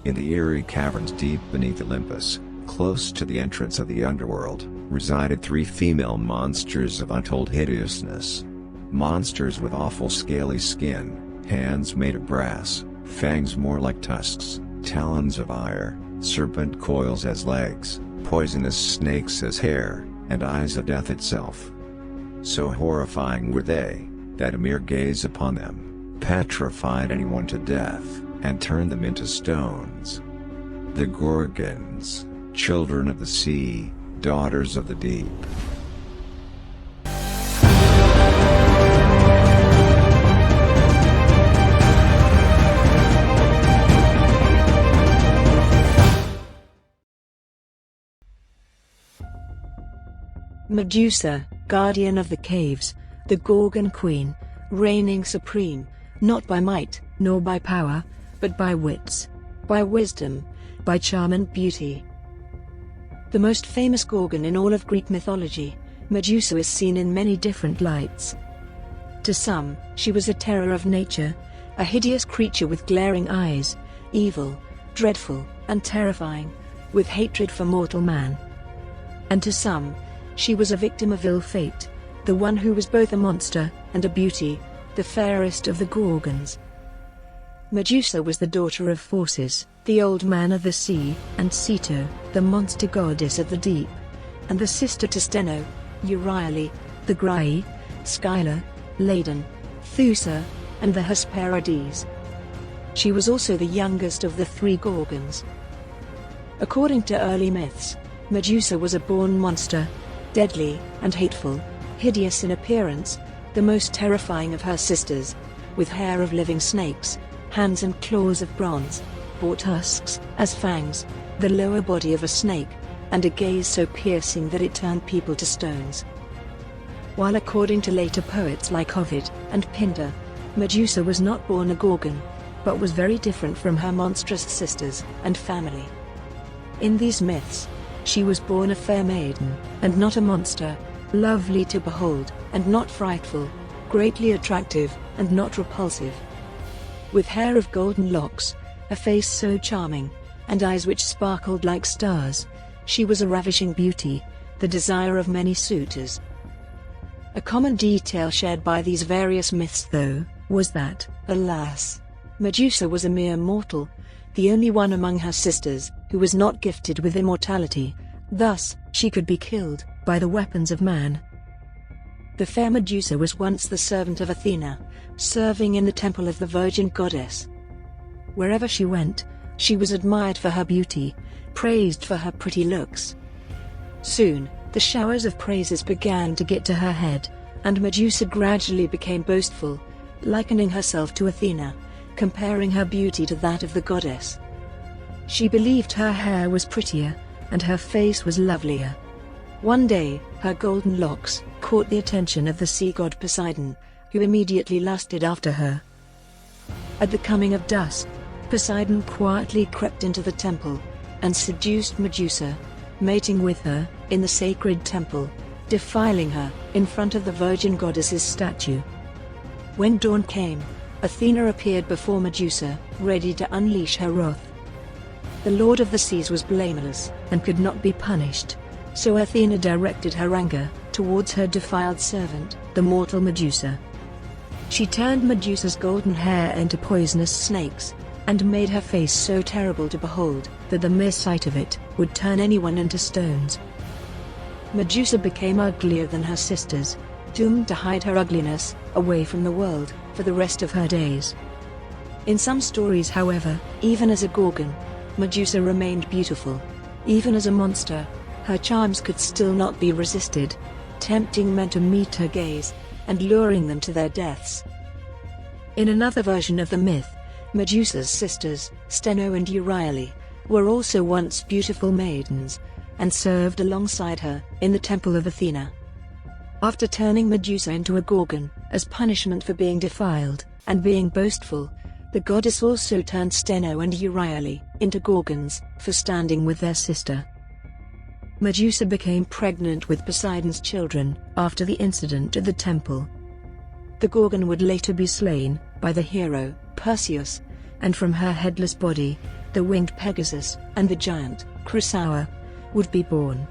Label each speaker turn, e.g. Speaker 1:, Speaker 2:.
Speaker 1: In the eerie caverns deep beneath Olympus, close to the entrance of the underworld, resided three female monsters of untold hideousness. Monsters with awful scaly skin, hands made of brass, fangs more like tusks, talons of ire, serpent coils as legs, poisonous snakes as hair, and eyes of death itself. So horrifying were they, that a mere gaze upon them petrified anyone to death, and turned them into stones. The Gorgons, children of the sea, daughters of the deep.
Speaker 2: Medusa, guardian of the caves, the Gorgon queen, reigning supreme, not by might, nor by power, but by wits, by wisdom, by charm and beauty. The most famous Gorgon in all of Greek mythology, Medusa is seen in many different lights. To some, she was a terror of nature, a hideous creature with glaring eyes, evil, dreadful, and terrifying, with hatred for mortal man. And to some, she was a victim of ill fate, the one who was both a monster and a beauty, the fairest of the Gorgons. Medusa was the daughter of Phorcys, the old man of the sea, and Ceto, the monster goddess of the deep, and the sister to Steno, Euryale, the Graii, Scylla, Ladon, Thoosa, and the Hesperides. She was also the youngest of the three Gorgons. According to early myths, Medusa was a born monster, deadly and hateful, hideous in appearance, the most terrifying of her sisters, with hair of living snakes, hands and claws of bronze, boar tusks as fangs, the lower body of a snake, and a gaze so piercing that it turned people to stones. While according to later poets like Ovid and Pindar, Medusa was not born a Gorgon, but was very different from her monstrous sisters and family. In these myths, she was born a fair maiden, and not a monster, lovely to behold, and not frightful, greatly attractive, and not repulsive. With hair of golden locks, a face so charming, and eyes which sparkled like stars, she was a ravishing beauty, the desire of many suitors. A common detail shared by these various myths, though, was that, alas, Medusa was a mere mortal, the only one among her sisters who was not gifted with immortality, thus, she could be killed by the weapons of man. The fair Medusa was once the servant of Athena, serving in the temple of the Virgin Goddess. Wherever she went, she was admired for her beauty, praised for her pretty looks. Soon, the showers of praises began to get to her head, and Medusa gradually became boastful, likening herself to Athena, comparing her beauty to that of the goddess. She believed her hair was prettier, and her face was lovelier. One day, her golden locks caught the attention of the sea god Poseidon, who immediately lusted after her. At the coming of dusk, Poseidon quietly crept into the temple, and seduced Medusa, mating with her in the sacred temple, defiling her in front of the virgin goddess's statue. When dawn came, Athena appeared before Medusa, ready to unleash her wrath. The Lord of the Seas was blameless, and could not be punished, so Athena directed her anger towards her defiled servant, the mortal Medusa. She turned Medusa's golden hair into poisonous snakes, and made her face so terrible to behold, that the mere sight of it would turn anyone into stones. Medusa became uglier than her sisters, doomed to hide her ugliness away from the world for the rest of her days. In some stories, however, even as a Gorgon, Medusa remained beautiful. Even as a monster, her charms could still not be resisted, tempting men to meet her gaze, and luring them to their deaths. In another version of the myth, Medusa's sisters, Steno and Euryale, were also once beautiful maidens, and served alongside her in the temple of Athena. After turning Medusa into a Gorgon, as punishment for being defiled and being boastful, the goddess also turned Steno and Euryale into Gorgons for standing with their sister. Medusa became pregnant with Poseidon's children after the incident at the temple. The Gorgon would later be slain by the hero Perseus, and from her headless body, the winged Pegasus, and the giant, Chrysaor, would be born.